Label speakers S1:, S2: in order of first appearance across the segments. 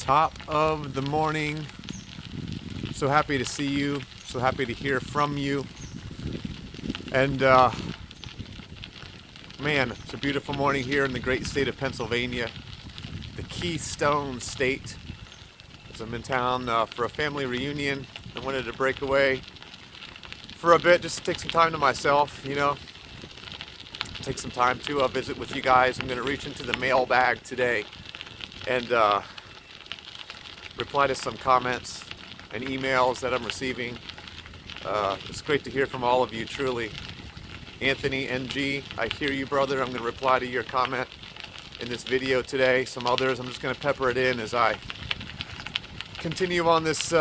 S1: Top of the morning. So happy to see you. So happy to hear from you. And man, it's a beautiful morning here in the great state of Pennsylvania, the Keystone State. As I'm in town for a family reunion, I wanted to break away for a bit, just to take some time to myself, you know. Take some time to visit with you guys. I'm going to reach into the mailbag today and reply to some comments and emails that I'm receiving. It's great to hear from all of you, truly. Anthony NG, I hear you, brother. I'm going to reply to your comment in this video today. Some others, I'm just going to pepper it in as I continue on this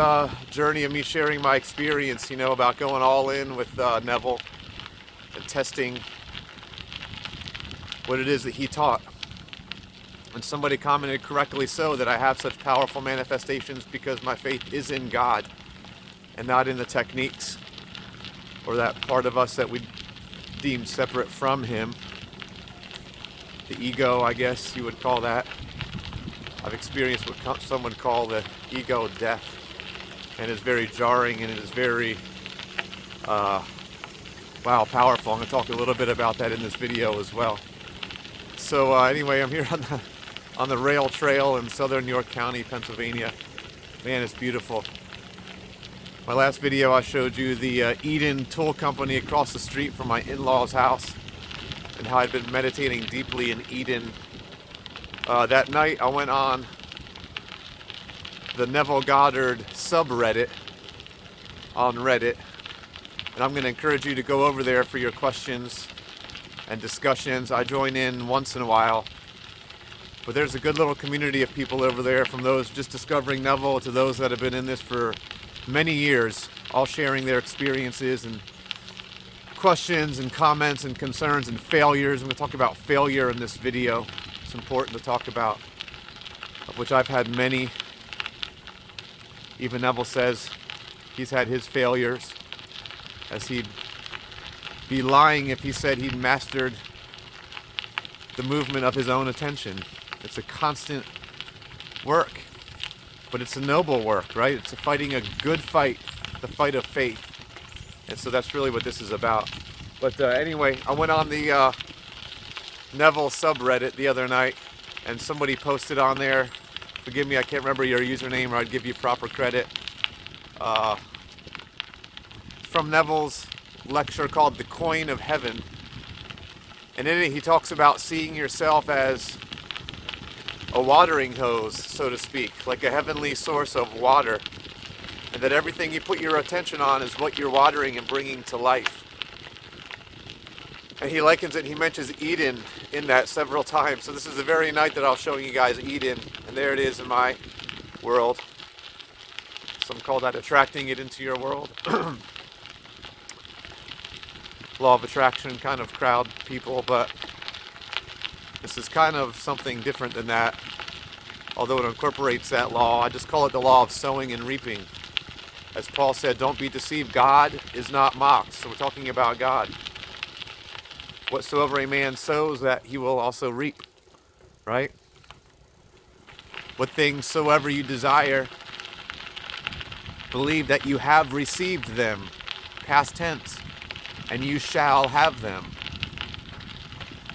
S1: journey of me sharing my experience, you know, about going all in with Neville and testing what it is that he taught. And somebody commented correctly so that I have such powerful manifestations because my faith is in God and not in the techniques or that part of us that we deem separate from Him. The ego, I guess you would call that. I've experienced what some would call the ego death, and it's very jarring and it is very wow, powerful. I'm going to talk a little bit about that in this video as well. So anyway, I'm here on the rail trail in southern York County, Pennsylvania. Man, it's beautiful. My last video I showed you the Eden Tool Company across the street from my in-laws' house and how I'd been meditating deeply in Eden. That night I went on the Neville Goddard subreddit on Reddit, and I'm going to encourage you to go over there for your questions and discussions. I join in once in a while, but there's a good little community of people over there, from those just discovering Neville to those that have been in this for many years, all sharing their experiences and questions and comments and concerns and failures. I'm going to talk about failure in this video. It's important to talk about, of which I've had many. Even Neville says he's had his failures, as he'd be lying if he said he'd mastered the movement of his own attention. It's a constant work, but it's a noble work, right? It's fighting a good fight, the fight of faith. And so that's really what this is about. But anyway, I went on the Neville subreddit the other night, and somebody posted on there, forgive me, I can't remember your username, or I'd give you proper credit, from Neville's lecture called The Coin of Heaven. And in it he talks about seeing yourself as a watering hose, so to speak, like a heavenly source of water, and that everything you put your attention on is what you're watering and bringing to life. And he likens it, he mentions Eden in that several times. So this is the very night that I'll show you guys Eden, and there it is in my world. Some call that attracting it into your world. Law of attraction kind of crowd people, but this is kind of something different than that, although it incorporates that law. I just call it the law of sowing and reaping. As Paul said, don't be deceived, God is not mocked. So we're talking about God. Whatsoever a man sows, that he will also reap, right? What things soever you desire, believe that you have received them, past tense, and you shall have them.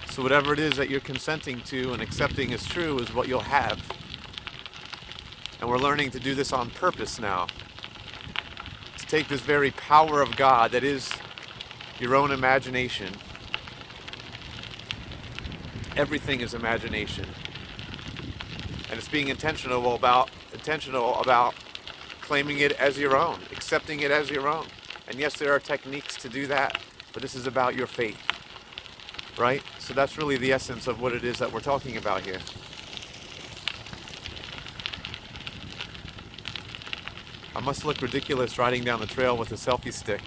S1: So whatever it is that you're consenting to and accepting as true is what you'll have. And we're learning to do this on purpose now. To take this very power of God that is your own imagination. Everything is imagination. And it's being intentional about claiming it as your own, accepting it as your own. And yes, there are techniques to do that, but this is about your faith, right? So that's really the essence of what it is that we're talking about here. I must look ridiculous riding down the trail with a selfie stick.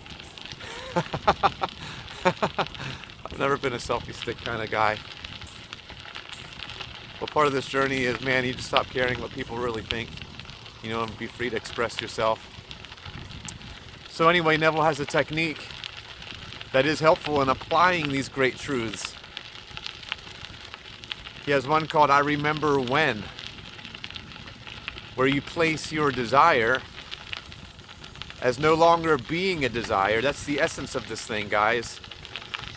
S1: I've never been a selfie stick kind of guy. Well, part of this journey is, man, you just stop caring what people really think, you know, and be free to express yourself. So anyway, Neville has a technique that is helpful in applying these great truths. He has one called I Remember When, where you place your desire as no longer being a desire. That's the essence of this thing, guys.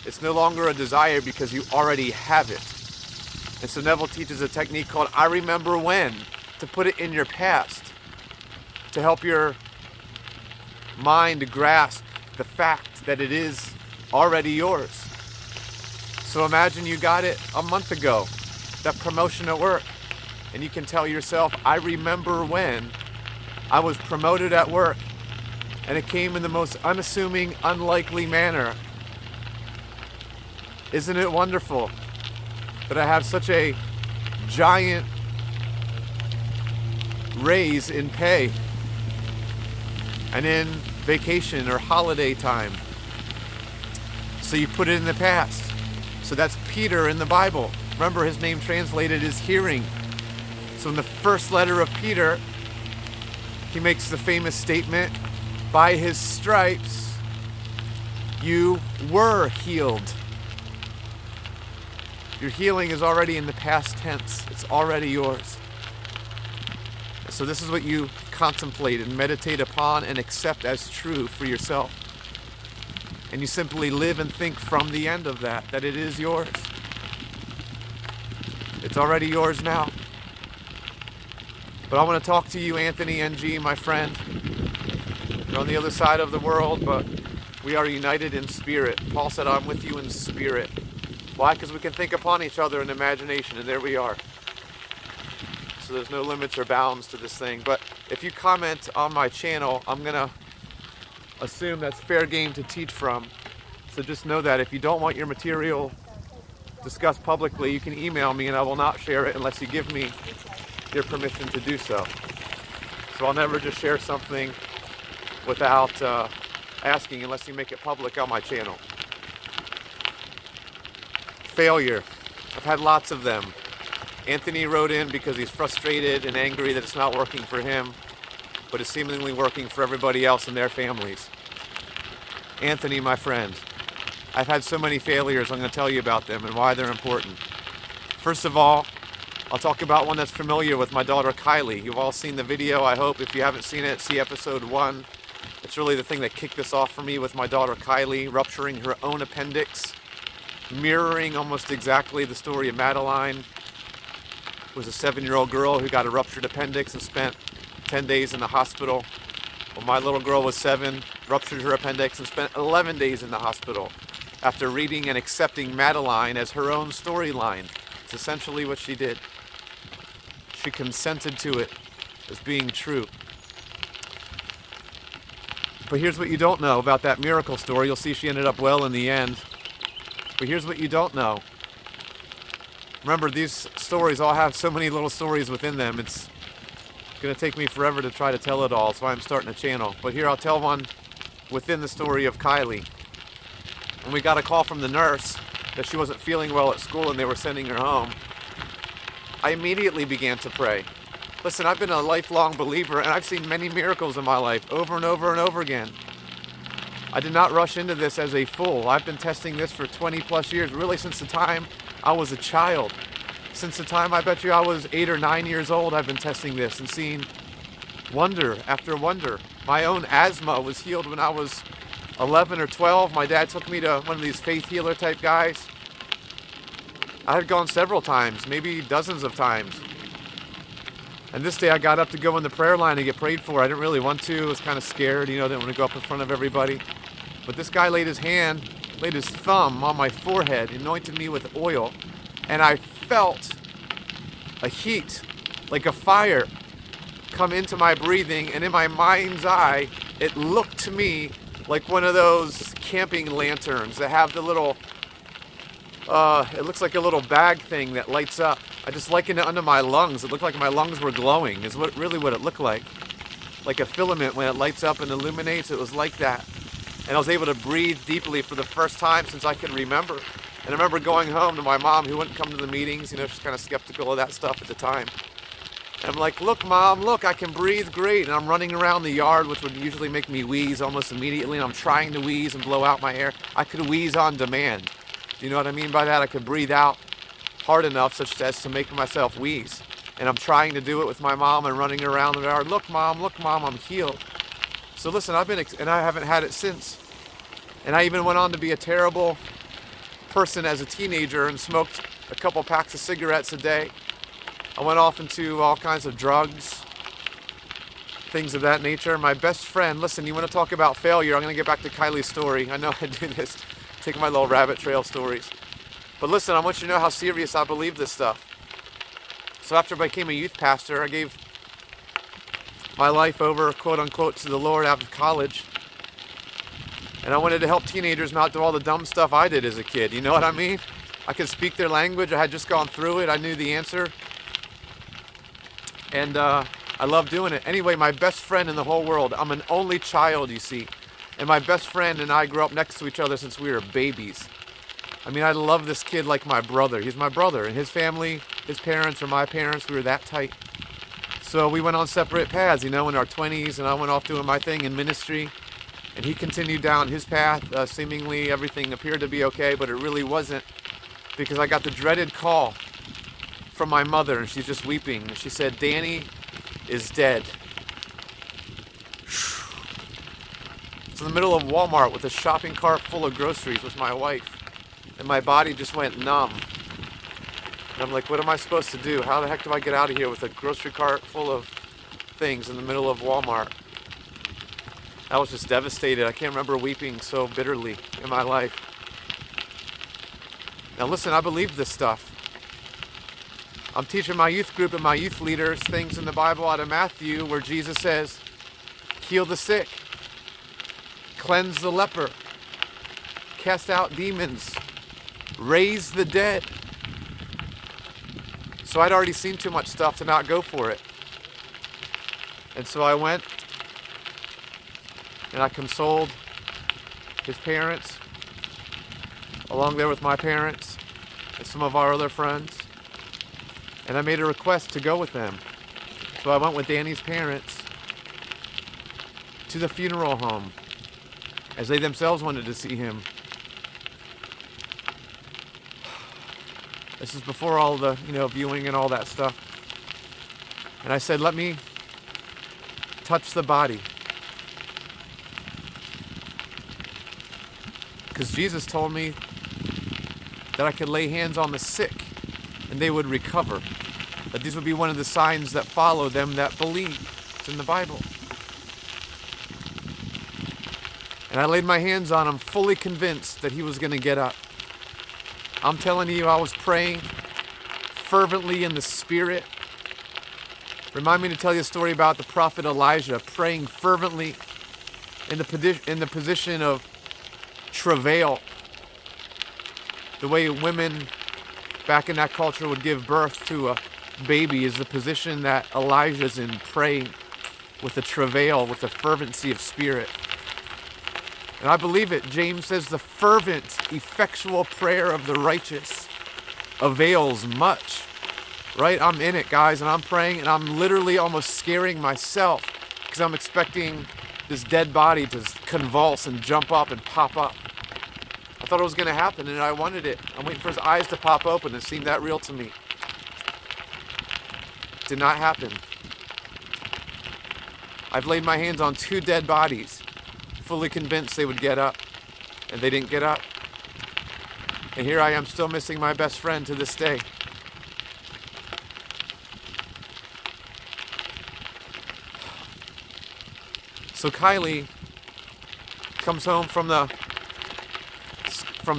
S1: It's no longer a desire because you already have it. And so Neville teaches a technique called I remember when, to put it in your past, to help your mind grasp the fact that it is already yours. So imagine you got it a month ago, that promotion at work, and you can tell yourself, I remember when I was promoted at work, and it came in the most unassuming, unlikely manner. Isn't it wonderful that I have such a giant raise in pay and in vacation or holiday time? So you put it in the past. So that's Peter in the Bible. Remember, his name translated is hearing. So in the first letter of Peter, he makes the famous statement, by his stripes you were healed. Your healing is already in the past tense. It's already yours. So this is what you contemplate and meditate upon and accept as true for yourself. And you simply live and think from the end of that it is yours. It's already yours now. But I want to talk to you, Anthony NG, my friend. You're on the other side of the world, but we are united in spirit. Paul said, I'm with you in spirit. Why? Because we can think upon each other in imagination, and there we are. So there's no limits or bounds to this thing. But if you comment on my channel, I'm going to assume that's fair game to teach from. So just know that if you don't want your material discussed publicly, you can email me and I will not share it unless you give me your permission to do so. So I'll never just share something without asking unless you make it public on my channel. Failure. I've had lots of them. Anthony wrote in because he's frustrated and angry that it's not working for him, but it's seemingly working for everybody else in their families. Anthony, my friend, I've had so many failures. I'm going to tell you about them and why they're important. First of all, I'll talk about one that's familiar with my daughter Kylie. You've all seen the video, I hope. If you haven't seen it, see episode 1. It's really the thing that kicked this off for me with my daughter Kylie rupturing her own appendix, mirroring almost exactly the story of Madeline. It was a 7-year-old girl who got a ruptured appendix and spent 10 days in the hospital. Well, my little girl was 7, ruptured her appendix and spent 11 days in the hospital after reading and accepting Madeline as her own storyline. It's essentially what she did. She consented to it as being true. But here's what you don't know about that miracle story. You'll see she ended up well in the end. But here's what you don't know. Remember, these stories all have so many little stories within them. It's going to take me forever to try to tell it all. That's why I'm starting a channel. But here I'll tell one within the story of Kylie. When we got a call from the nurse that she wasn't feeling well at school and they were sending her home, I immediately began to pray. Listen, I've been a lifelong believer and I've seen many miracles in my life over and over and over again. I did not rush into this as a fool. I've been testing this for 20 plus years, really since the time I was a child. Since the time I bet you I was 8 or 9 years old, I've been testing this and seeing wonder after wonder. My own asthma was healed when I was 11 or 12. My dad took me to one of these faith healer type guys. I had gone several times, maybe dozens of times. And this day I got up to go in the prayer line and get prayed for. I didn't really want to. I was kind of scared, didn't want to go up in front of everybody. But this guy laid his thumb on my forehead, anointed me with oil, and I felt a heat, like a fire, come into my breathing, and in my mind's eye, it looked to me like one of those camping lanterns that have the little, it looks like a little bag thing that lights up. I just likened it under my lungs. It looked like my lungs were glowing, is really what it looked like. Like a filament when it lights up and illuminates, it was like that. And I was able to breathe deeply for the first time since I can remember. And I remember going home to my mom, who wouldn't come to the meetings. She's kind of skeptical of that stuff at the time. And I'm like, look, Mom, look, I can breathe great. And I'm running around the yard, which would usually make me wheeze almost immediately. And I'm trying to wheeze and blow out my air. I could wheeze on demand. Do you know what I mean by that? I could breathe out hard enough such as to make myself wheeze. And I'm trying to do it with my mom and running around the yard. Look, mom, I'm healed. So listen, and I haven't had it since. And I even went on to be a terrible person as a teenager and smoked a couple packs of cigarettes a day. I went off into all kinds of drugs, things of that nature. My best friend, listen, you want to talk about failure? I'm going to get back to Kylie's story. I know I do this, take my little rabbit trail stories. But listen, I want you to know how serious I believe this stuff. So after I became a youth pastor, I gave my life over, quote unquote, to the Lord after college. And I wanted to help teenagers not do all the dumb stuff I did as a kid. You know what I mean? I could speak their language. I had just gone through it. I knew the answer. And I love doing it. Anyway, my best friend in the whole world, I'm an only child, you see. And my best friend and I grew up next to each other since we were babies. I mean, I love this kid like my brother. He's my brother. And his family, his parents are my parents. We were that tight. So we went on separate paths, you know, in our 20s. And I went off doing my thing in ministry. And he continued down his path. Seemingly everything appeared to be okay, but it really wasn't. Because I got the dreaded call from my mother. And she's just weeping. And she said, Danny is dead. It's in the middle of Walmart with a shopping cart full of groceries with my wife. And my body just went numb. And I'm like, what am I supposed to do? How the heck do I get out of here with a grocery cart full of things in the middle of Walmart? I was just devastated. I can't remember weeping so bitterly in my life. Now listen, I believe this stuff. I'm teaching my youth group and my youth leaders things in the Bible out of Matthew where Jesus says, heal the sick, cleanse the leper, cast out demons, raise the dead. So I'd already seen too much stuff to not go for it. And so I went and I consoled his parents, along there with my parents and some of our other friends. And I made a request to go with them. So I went with Danny's parents to the funeral home, as they themselves wanted to see him. This is before all the, viewing and all that stuff. And I said, let me touch the body. Because Jesus told me that I could lay hands on the sick and they would recover. That these would be one of the signs that follow them that believe. It's in the Bible. And I laid my hands on him, fully convinced that he was going to get up. I'm telling you, I was praying fervently in the Spirit. Remind me to tell you a story about the prophet Elijah praying fervently in the position of travail. The way women back in that culture would give birth to a baby is the position that Elijah's in, praying with a travail, with a fervency of spirit. And I believe it. James says the fervent, effectual prayer of the righteous avails much. Right? I'm in it, guys, and I'm praying, and I'm literally almost scaring myself because I'm expecting this dead body to convulse and jump up and pop up. I thought it was going to happen, and I wanted it. I'm waiting for his eyes to pop open. It seemed that real to me. It did not happen. I've laid my hands on 2 dead bodies, fully convinced they would get up, and they didn't get up. And here I am still missing my best friend to this day. So Kylie comes home from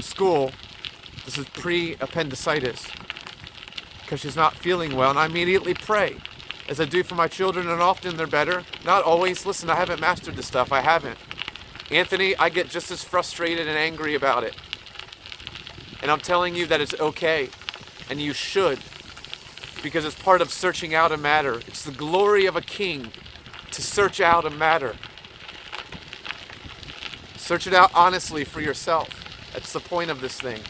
S1: school. This is pre-appendicitis, because she's not feeling well, and I immediately pray, as I do for my children, and often they're better. Not always. Listen, I haven't mastered this stuff. I haven't. Anthony, I get just as frustrated and angry about it. And I'm telling you that it's okay, and you should, because it's part of searching out a matter. It's the glory of a king to search out a matter. Search it out honestly for yourself. That's the point of this thing.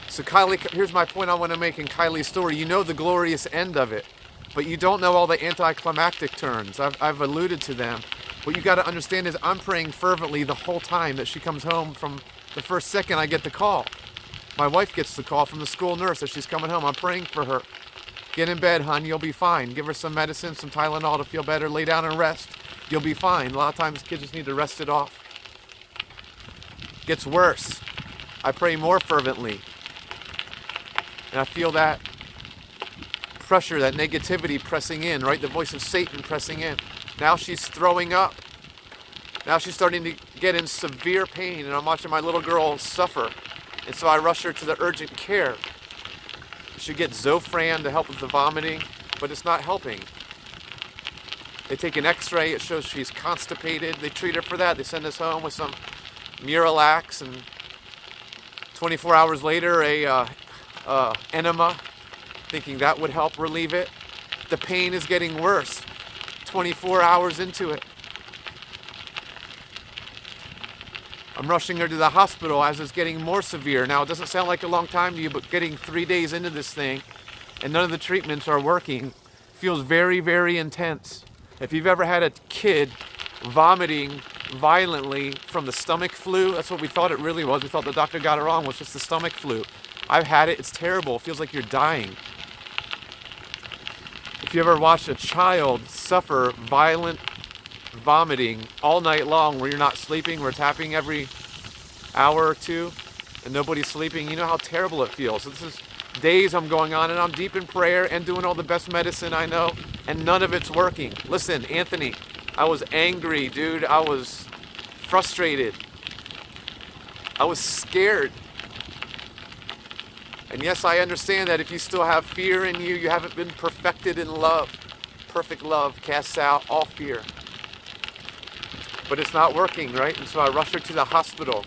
S1: So Kylie, here's my point I want to make in Kylie's story. You know the glorious end of it, but you don't know all the anticlimactic turns. I've alluded to them. What you got to understand is I'm praying fervently the whole time that she comes home. From the first second I get the call. My wife gets the call from the school nurse that she's coming home. I'm praying for her. Get in bed, hon, you'll be fine. Give her some medicine, some Tylenol to feel better. Lay down and rest. You'll be fine. A lot of times kids just need to rest it off. Gets worse. I pray more fervently. And I feel that pressure, that negativity pressing in, right? The voice of Satan pressing in. Now she's throwing up. Now she's starting to get in severe pain, and I'm watching my little girl suffer. And so I rush her to the urgent care. She gets Zofran to help with the vomiting, but it's not helping. They take an x-ray, it shows she's constipated. They treat her for that. They send us home with some Miralax, and 24 hours later, a enema, thinking that would help relieve it. The pain is getting worse 24 hours into it. I'm rushing her to the hospital as it's getting more severe. Now, it doesn't sound like a long time to you, but getting 3 days into this thing and none of the treatments are working feels very, very intense. If you've ever had a kid vomiting violently from the stomach flu, that's what we thought it really was. We thought the doctor got it wrong, it was just the stomach flu. I've had it, it's terrible. It feels like you're dying. If you ever watched a child suffer violent vomiting all night long where you're not sleeping, we're tapping every hour or two and nobody's sleeping, you know how terrible it feels. So this is days I'm going on and I'm deep in prayer and doing all the best medicine I know and none of it's working. Listen, Anthony, I was angry, dude. I was frustrated. I was scared. And yes, I understand that if you still have fear in you, you haven't been perfected in love. Perfect love casts out all fear. But it's not working, right? And so I rushed her to the hospital.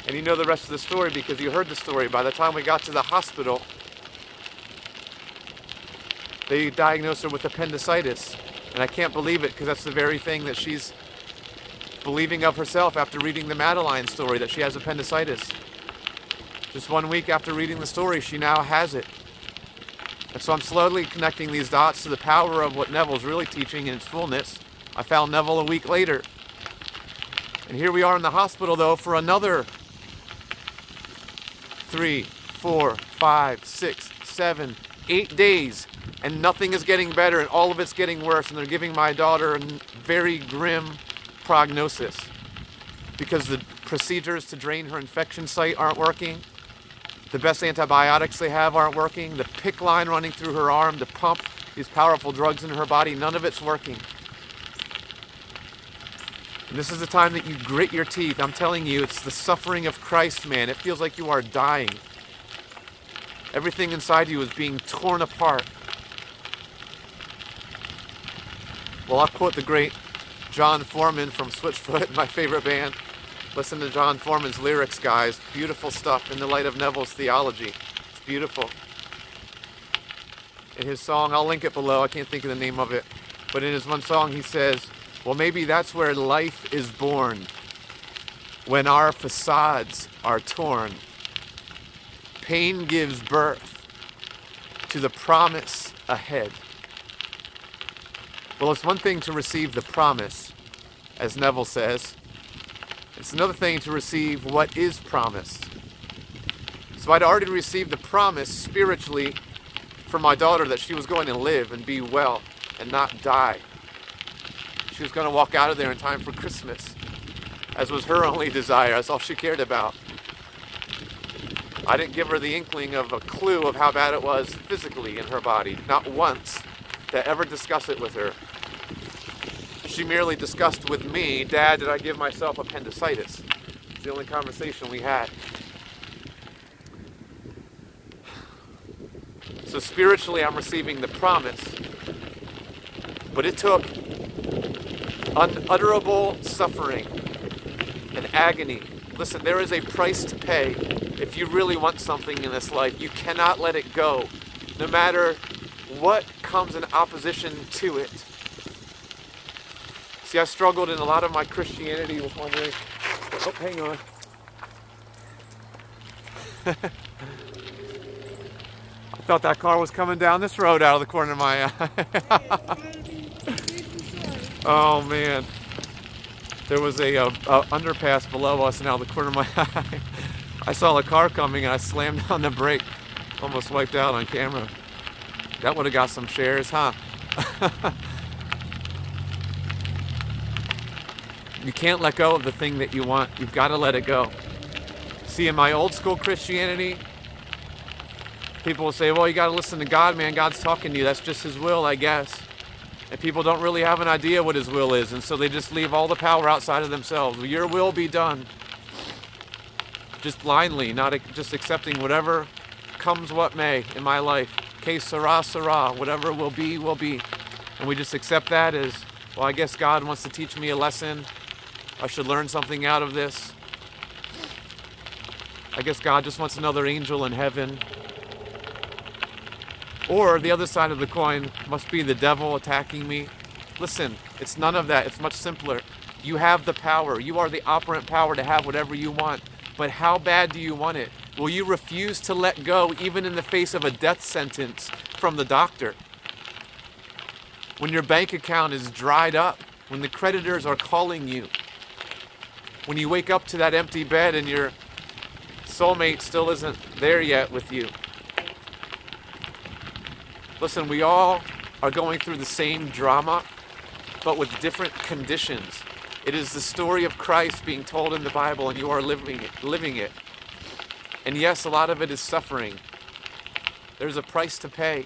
S1: And you know the rest of the story because you heard the story. By the time we got to the hospital, they diagnosed her with appendicitis. And I can't believe it because that's the very thing that she's believing of herself after reading the Madeline story, that she has appendicitis. Just 1 week after reading the story, she now has it. And so I'm slowly connecting these dots to the power of what Neville's really teaching in its fullness. I found Neville a week later. And here we are in the hospital, though, for another 3, 4, 5, 6, 7, 8 days. And nothing is getting better, and all of it's getting worse. And they're giving my daughter a very grim prognosis because the procedures to drain her infection site aren't working. The best antibiotics they have aren't working. The PICC line running through her arm to pump these powerful drugs into her body, none of it's working. And this is the time that you grit your teeth. I'm telling you, it's the suffering of Christ, man. It feels like you are dying. Everything inside you is being torn apart. Well, I'll quote the great John Foreman from Switchfoot, my favorite band. Listen to John Foreman's lyrics, guys. Beautiful stuff in the light of Neville's theology. It's beautiful. In his song, I'll link it below. I can't think of the name of it. But in his one song, he says, well, maybe that's where life is born. When our facades are torn. Pain gives birth to the promise ahead. Well, it's one thing to receive the promise, as Neville says. It's another thing to receive what is promised. So I'd already received the promise spiritually for my daughter that she was going to live and be well and not die. She was going to walk out of there in time for Christmas, as was her only desire. That's all she cared about. I didn't give her the inkling of a clue of how bad it was physically in her body, not once to ever discuss it with her. She merely discussed with me, Dad, did I give myself appendicitis? It's the only conversation we had. So spiritually, I'm receiving the promise, but it took unutterable suffering and agony. Listen, there is a price to pay if you really want something in this life. You cannot let it go, no matter what comes in opposition to it. See, I struggled in a lot of my Christianity with wondering, oh, hang on. I thought that car was coming down this road out of the corner of my eye. Oh man. There was a underpass below us and out of the corner of my eye, I saw a car coming and I slammed on the brake. Almost wiped out on camera. That would have got some shares, huh? You can't let go of the thing that you want. You've got to let it go. See, in my old school Christianity, people will say, well, you got to listen to God, man. God's talking to you. That's just his will, I guess. And people don't really have an idea what his will is, and so they just leave all the power outside of themselves. Your will be done. Just blindly, not just accepting whatever comes what may in my life. Que sera, sera. Whatever will be, will be. And we just accept that as, well, I guess God wants to teach me a lesson. I should learn something out of this. I guess God just wants another angel in heaven. Or the other side of the coin must be the devil attacking me. Listen, it's none of that. It's much simpler. You have the power. You are the operant power to have whatever you want. But how bad do you want it? Will you refuse to let go even in the face of a death sentence from the doctor? When your bank account is dried up, when the creditors are calling you, when you wake up to that empty bed and your soulmate still isn't there yet with you. Listen, we all are going through the same drama, but with different conditions. It is the story of Christ being told in the Bible, and you are living it. And yes, a lot of it is suffering. There's a price to pay.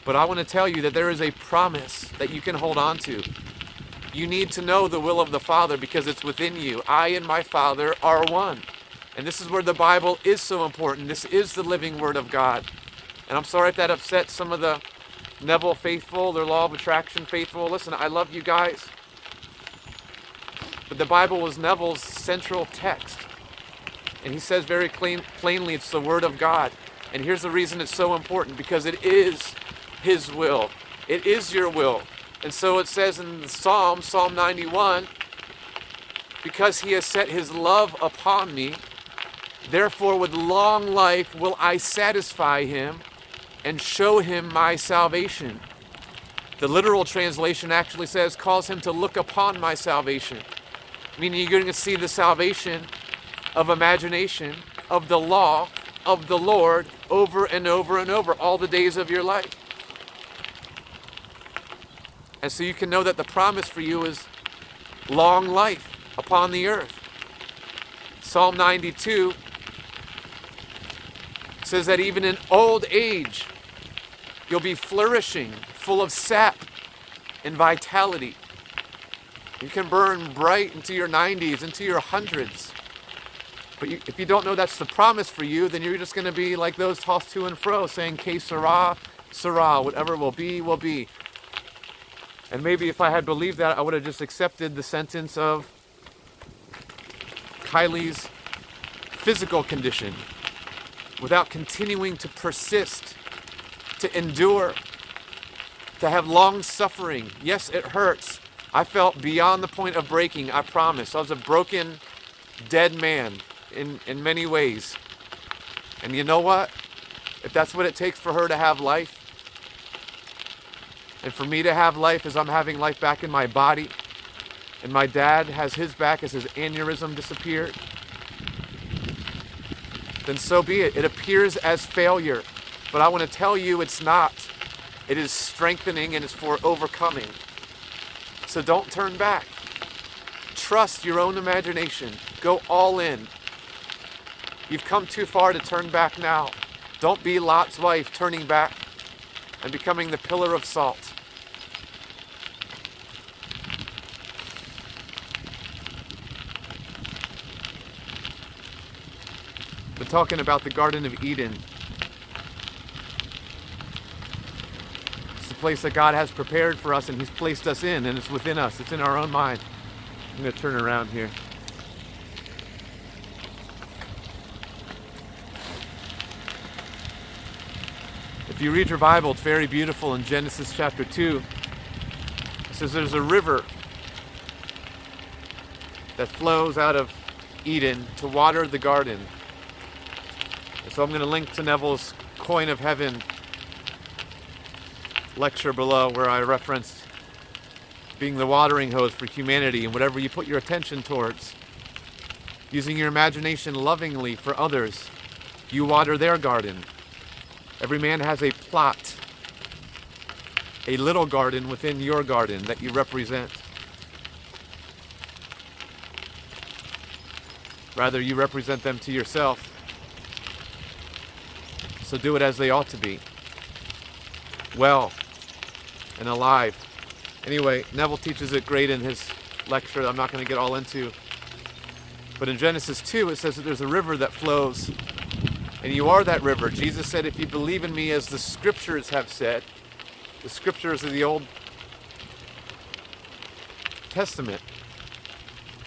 S1: But I want to tell you that there is a promise that you can hold on to. You need to know the will of the Father because it's within you. I and my Father are one. And this is where the Bible is so important. This is the living Word of God. And I'm sorry if that upsets some of the Neville faithful, their law of attraction faithful. Listen, I love you guys. But the Bible was Neville's central text. And he says very plainly it's the Word of God. And here's the reason it's so important. Because it is his will. It is your will. And so it says in the Psalm 91, because he has set his love upon me, therefore with long life will I satisfy him and show him my salvation. The literal translation actually says, cause him to look upon my salvation. Meaning you're going to see the salvation of imagination, of the law, of the Lord over and over and over all the days of your life. And so you can know that the promise for you is long life upon the earth. Psalm 92 says that even in old age, you'll be flourishing, full of sap and vitality. You can burn bright into your 90s, into your hundreds. But if you don't know that's the promise for you, then you're just going to be like those tossed to and fro, saying, Que sera, sera, whatever will be, will be. And maybe if I had believed that, I would have just accepted the sentence of Kylie's physical condition without continuing to persist, to endure, to have long suffering. Yes, it hurts. I felt beyond the point of breaking, I promise. I was a broken, dead man in many ways. And you know what? If that's what it takes for her to have life, and for me to have life as I'm having life back in my body, and my dad has his back as his aneurysm disappeared, then so be it. It appears as failure, but I want to tell you it's not. It is strengthening and it's for overcoming. So don't turn back. Trust your own imagination. Go all in. You've come too far to turn back now. Don't be Lot's wife turning back and becoming the pillar of salt. We're talking about the Garden of Eden. It's the place that God has prepared for us and he's placed us in, and it's within us. It's in our own mind. I'm going to turn around here. If you read your Bible, it's very beautiful in Genesis chapter 2. It says there's a river that flows out of Eden to water the garden. And so I'm going to link to Neville's Coin of Heaven lecture below, where I referenced being the watering hose for humanity, and whatever you put your attention towards, using your imagination lovingly for others, you water their garden. Every man has a plot a little garden within your garden that you represent. Rather, you represent them to yourself. So do it as they ought to be. Well and alive. Anyway, Neville teaches it great in his lecture that I'm not going to get all into. But in Genesis 2, it says that there's a river that flows, and you are that river. Jesus said, if you believe in me as the scriptures have said, the scriptures of the Old Testament,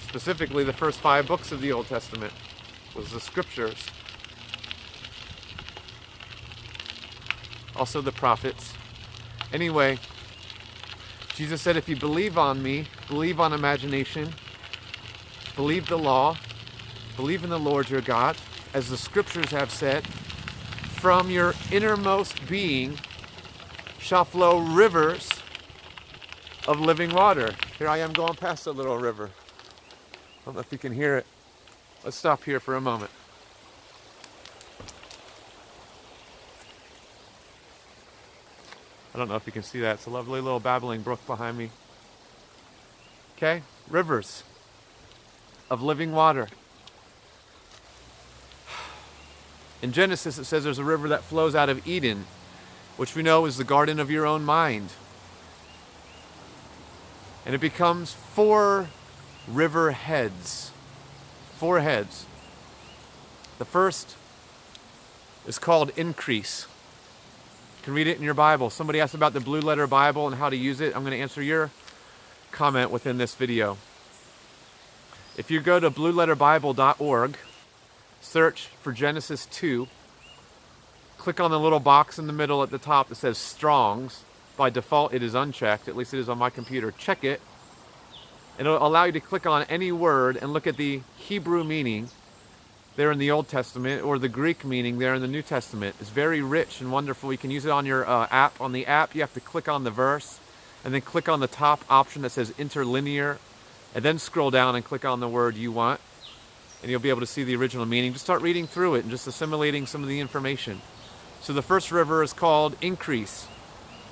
S1: specifically the first 5 books of the Old Testament, was the scriptures. Also the prophets. Anyway, Jesus said, if you believe on me, believe on imagination, believe the law, believe in the Lord your God, as the scriptures have said, from your innermost being shall flow rivers of living water. Here I am going past a little river. I don't know if you can hear it. Let's stop here for a moment. I don't know if you can see that. It's a lovely little babbling brook behind me. Okay, rivers of living water. In Genesis, it says there's a river that flows out of Eden, which we know is the garden of your own mind. And it becomes 4 river heads. 4 heads. The first is called increase. You can read it in your Bible. Somebody asked about the Blue Letter Bible and how to use it. I'm going to answer your comment within this video. If you go to blueletterbible.org, search for Genesis 2, click on the little box in the middle at the top that says Strong's. By default, it is unchecked. At least it is on my computer. Check it. And it'll allow you to click on any word and look at the Hebrew meaning there in the Old Testament, or the Greek meaning there in the New Testament. It's very rich and wonderful. You can use it on your app. On the app, you have to click on the verse, and then click on the top option that says interlinear, and then scroll down and click on the word you want, and you'll be able to see the original meaning. Just start reading through it and just assimilating some of the information. So the first river is called increase.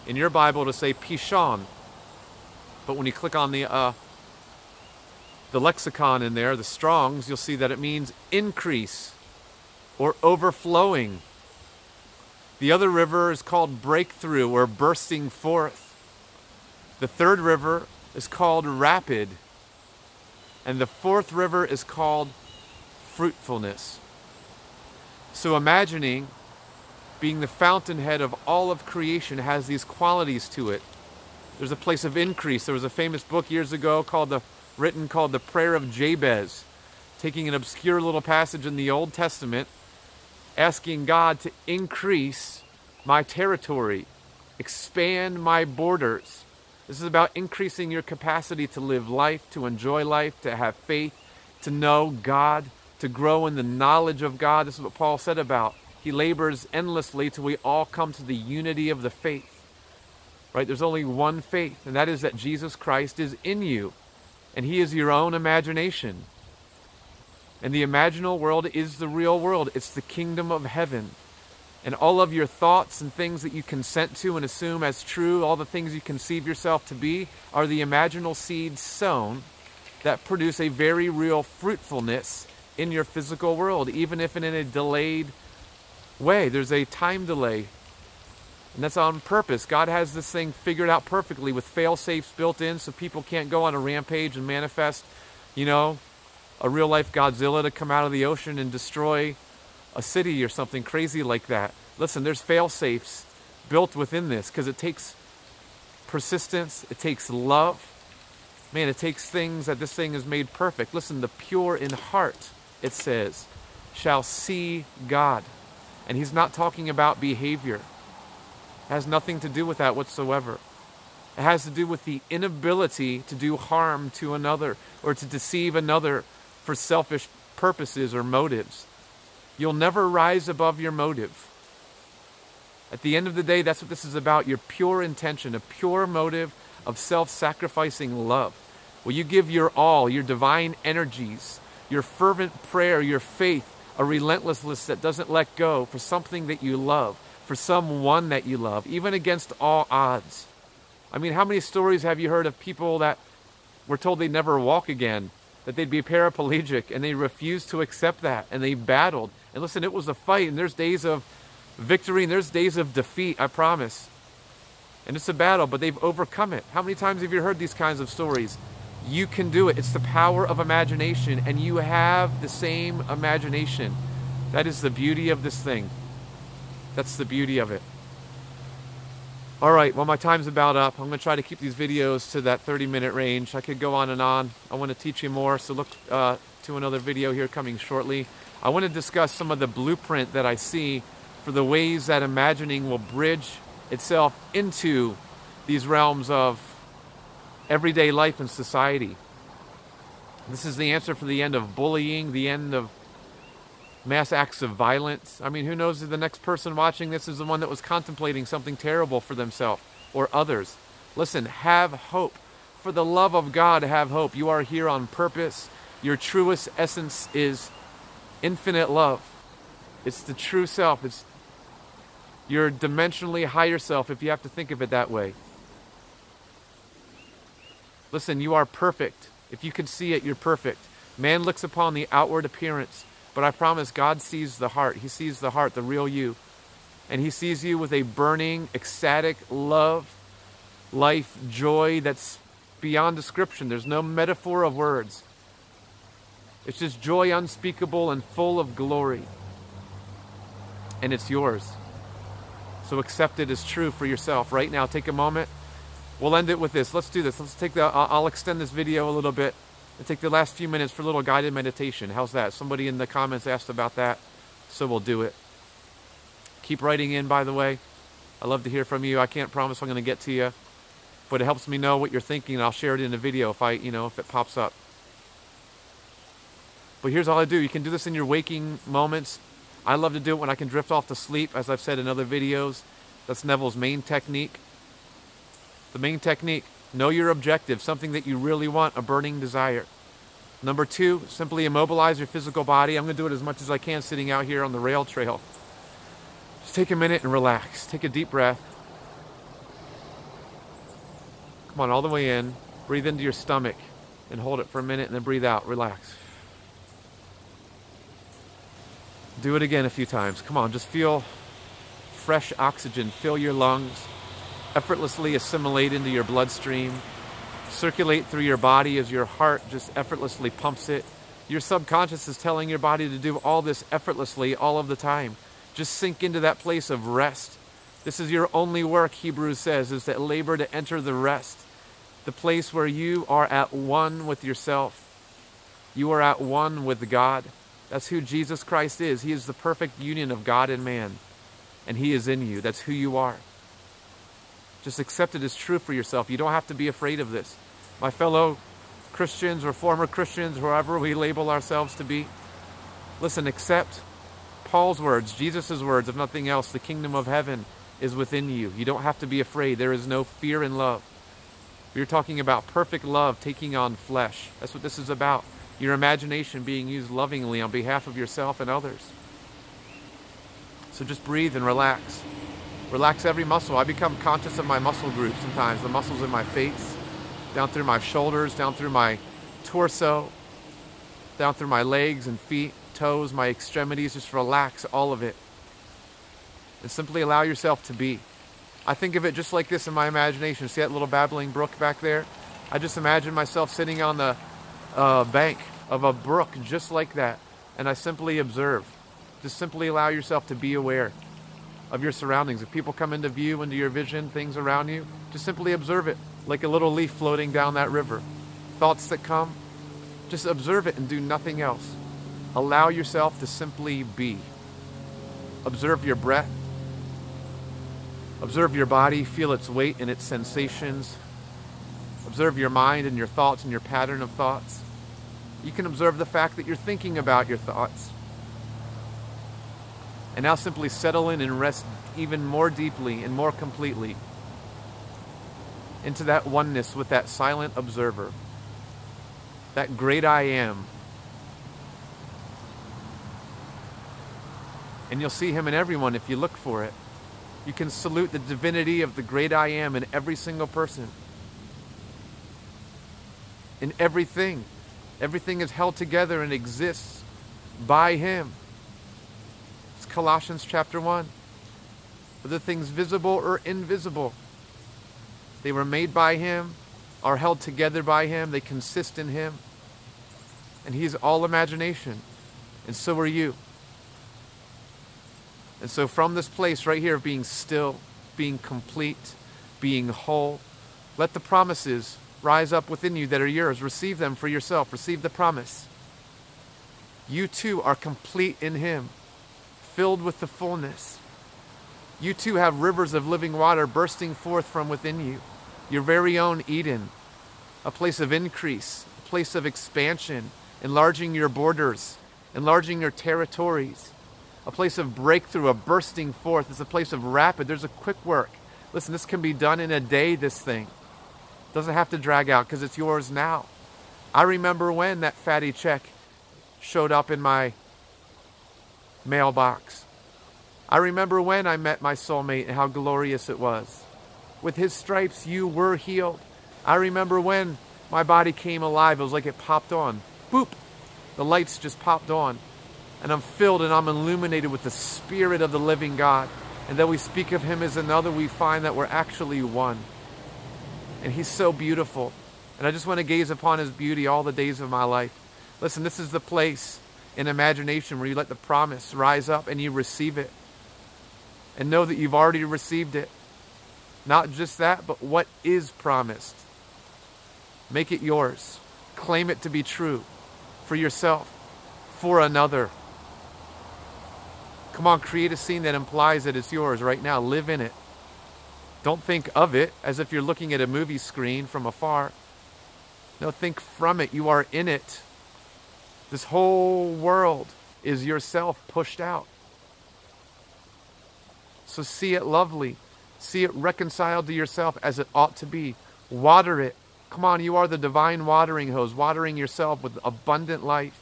S1: In your Bible, it'll say Pishon. But when you click on the lexicon in there, the Strong's, you'll see that it means increase or overflowing. The other river is called breakthrough or bursting forth. The third river is called rapid. And the fourth river is called fruitfulness. So imagining being the fountainhead of all of creation has these qualities to it. There's a place of increase. There was a famous book years ago written called The Prayer of Jabez, taking an obscure little passage in the Old Testament, asking God to increase my territory, expand my borders. This is about increasing your capacity to live life, to enjoy life, to have faith, to know God, to grow in the knowledge of God. This is what Paul said about. He labors endlessly till we all come to the unity of the faith. Right? There's only one faith, and that is that Jesus Christ is in you. And he is your own imagination. And the imaginal world is the real world. It's the kingdom of heaven. And all of your thoughts and things that you consent to and assume as true, all the things you conceive yourself to be, are the imaginal seeds sown that produce a very real fruitfulness in your physical world, even if in a delayed way. There's a time delay. And that's on purpose. God has this thing figured out perfectly with fail-safes built in so people can't go on a rampage and manifest, a real-life Godzilla to come out of the ocean and destroy a city or something crazy like that. Listen, there's fail-safes built within this because it takes persistence. It takes love. Man, it takes things that this thing is made perfect. Listen, the pure in heart, it says, shall see God. And he's not talking about behavior. It has nothing to do with that whatsoever. It has to do with the inability to do harm to another or to deceive another for selfish purposes or motives. You'll never rise above your motive. At the end of the day, that's what this is about, your pure intention, a pure motive of self-sacrificing love. Will you give your all, your divine energies, your fervent prayer, your faith, a relentlessness that doesn't let go for something that you love, for someone that you love, even against all odds? I mean, how many stories have you heard of people that were told they'd never walk again, that they'd be paraplegic, and they refused to accept that, and they battled. And listen, it was a fight, and there's days of victory, and there's days of defeat, I promise. And it's a battle, but they've overcome it. How many times have you heard these kinds of stories? You can do it. It's the power of imagination, and you have the same imagination. That is the beauty of this thing. That's the beauty of it. All right, well, my time's about up. I'm going to try to keep these videos to that 30-minute range. I could go on and on. I want to teach you more, so look to another video here coming shortly. I want to discuss some of the blueprint that I see for the ways that imagining will bridge itself into these realms of everyday life and society. This is the answer for the end of bullying, the end of mass acts of violence. I mean, who knows if the next person watching this is the one that was contemplating something terrible for themselves or others. Listen, have hope. For the love of God, have hope. You are here on purpose. Your truest essence is infinite love. It's the true self. It's your dimensionally higher self, if you have to think of it that way. Listen, you are perfect. If you can see it, you're perfect. Man looks upon the outward appearance, but I promise God sees the heart. He sees the heart, the real you. And he sees you with a burning, ecstatic love, life, joy that's beyond description. There's no metaphor of words. It's just joy unspeakable and full of glory. And it's yours. So accept it as true for yourself. Right now, take a moment. We'll end it with this. Let's do this. Let's take I'll extend this video a little bit and take the last few minutes for a little guided meditation. How's that? Somebody in the comments asked about that, so we'll do it. Keep writing in, by the way. I love to hear from you. I can't promise I'm going to get to you, but it helps me know what you're thinking, and I'll share it in a video if if it pops up. But here's all I do. You can do this in your waking moments. I love to do it when I can drift off to sleep, as I've said in other videos. That's Neville's main technique. The main technique, know your objective, something that you really want, a burning desire. Number 2, simply immobilize your physical body. I'm going to do it as much as I can sitting out here on the rail trail. Just take a minute and relax. Take a deep breath. Come on, all the way in. Breathe into your stomach and hold it for a minute and then breathe out. Relax. Do it again a few times. Come on, just feel fresh oxygen. Fill your lungs. Effortlessly assimilate into your bloodstream. Circulate through your body as your heart just effortlessly pumps it. Your subconscious is telling your body to do all this effortlessly all of the time. Just sink into that place of rest. This is your only work, Hebrews says, is to labor to enter the rest. The place where you are at one with yourself. You are at one with God. That's who Jesus Christ is. He is the perfect union of God and man. And he is in you. That's who you are. Just accept it as true for yourself. You don't have to be afraid of this. My fellow Christians or former Christians, whoever we label ourselves to be, listen, accept Paul's words, Jesus' words, if nothing else. The kingdom of heaven is within you. You don't have to be afraid. There is no fear in love. We're talking about perfect love taking on flesh. That's what this is about. Your imagination being used lovingly on behalf of yourself and others. So just breathe and relax. Relax every muscle. I become conscious of my muscle group sometimes. The muscles in my face, down through my shoulders, down through my torso, down through my legs and feet, toes, my extremities. Just relax all of it. And simply allow yourself to be. I think of it just like this in my imagination. See that little babbling brook back there? I just imagine myself sitting on the bank of a brook just like that. And I simply observe. Just simply allow yourself to be aware of your surroundings. If people come into view, into your vision, things around you, just simply observe it like a little leaf floating down that river. Thoughts that come, just observe it and do nothing else. Allow yourself to simply be. Observe your breath. Observe your body. Feel its weight and its sensations. Observe your mind and your thoughts and your pattern of thoughts. You can observe the fact that you're thinking about your thoughts. And now simply settle in and rest even more deeply and more completely into that oneness with that silent observer, that great I am. And you'll see him in everyone if you look for it. You can salute the divinity of the great I am in every single person. In everything. Everything is held together and exists by him. It's Colossians chapter 1. Whether things visible or invisible, they were made by him, are held together by him, they consist in him. And he's all imagination. And so are you. And so from this place right here of being still, being complete, being whole, let the promises rise up within you that are yours. Receive them for yourself. Receive the promise. You too are complete in him, filled with the fullness. You too have rivers of living water bursting forth from within you. Your very own Eden, a place of increase, a place of expansion, enlarging your borders, enlarging your territories, a place of breakthrough, a bursting forth. It's a place of rapid. There's a quick work. Listen, this can be done in a day, this thing. Doesn't have to drag out because it's yours now. I remember when that fatty check showed up in my mailbox. I remember when I met my soulmate and how glorious it was. With his stripes, you were healed. I remember when my body came alive. It was like it popped on. Boop! The lights just popped on. And I'm filled and I'm illuminated with the Spirit of the living God. And though we speak of him as another, we find that we're actually one. And he's so beautiful. And I just want to gaze upon his beauty all the days of my life. Listen, this is the place in imagination where you let the promise rise up and you receive it. And know that you've already received it. Not just that, but what is promised. Make it yours. Claim it to be true for yourself, for another. Come on, create a scene that implies that it's yours right now. Live in it. Don't think of it as if you're looking at a movie screen from afar. No, think from it. You are in it. This whole world is yourself pushed out. So see it lovely. See it reconciled to yourself as it ought to be. Water it. Come on, you are the divine watering hose, watering yourself with abundant life,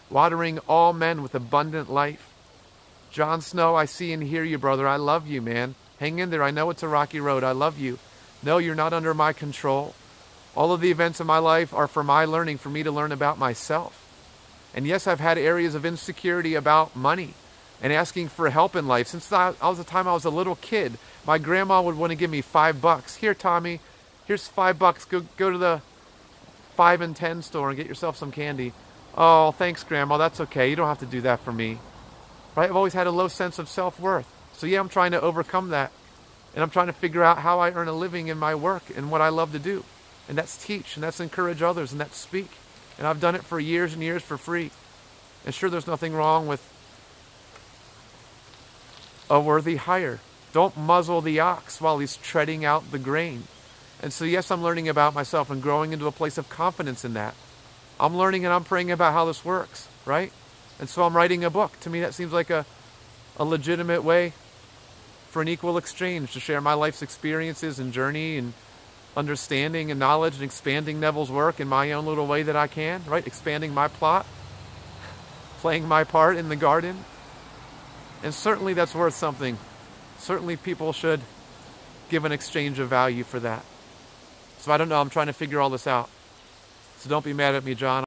S1: watering all men with abundant life. Jon Snow, I see and hear you, brother. I love you, man. Hang in there. I know it's a rocky road. I love you. No, you're not under my control. All of the events of my life are for my learning, for me to learn about myself. And yes, I've had areas of insecurity about money and asking for help in life. Since I was the time I was a little kid, my grandma would want to give me $5. Here, Tommy, here's $5. Go to the 5 and 10 store and get yourself some candy. Oh, thanks, Grandma. That's okay. You don't have to do that for me. Right? I've always had a low sense of self-worth. So yeah, I'm trying to overcome that. And I'm trying to figure out how I earn a living in my work and what I love to do. And that's teach, and that's encourage others, and that's speak. And I've done it for years and years for free. And sure, there's nothing wrong with a worthy hire. Don't muzzle the ox while he's treading out the grain. And so yes, I'm learning about myself and growing into a place of confidence in that. I'm learning and I'm praying about how this works, right? And so I'm writing a book. To me, that seems like a legitimate way for an equal exchange to share my life's experiences and journey and understanding and knowledge and expanding Neville's work in my own little way that I can, right? Expanding my plot, playing my part in the garden. And certainly that's worth something. Certainly people should give an exchange of value for that. So I don't know, I'm trying to figure all this out. So don't be mad at me, John.